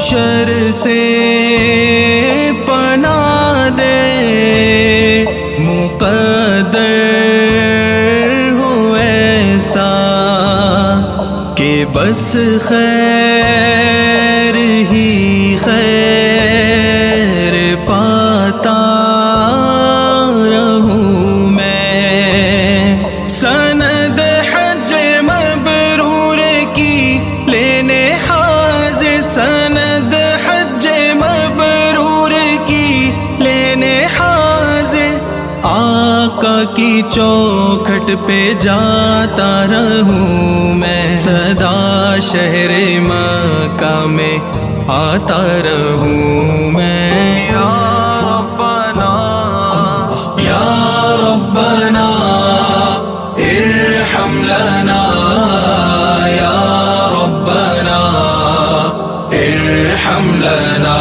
شر سے پناہ دے، مقدر ہو ایسا کہ بس خیر ہی خیر پاتا رہوں میں۔ سند حج مبرور کی لینے حاضر، سند حج مبرور کی لینے حاضر، آقا کی چوکھٹ پہ جاتا رہوں میں، سدا شہر مکہ میں آتا رہوں میں۔ یا ربنا یا ربنا ارحم لنا، یا ربنا ارحم لنا۔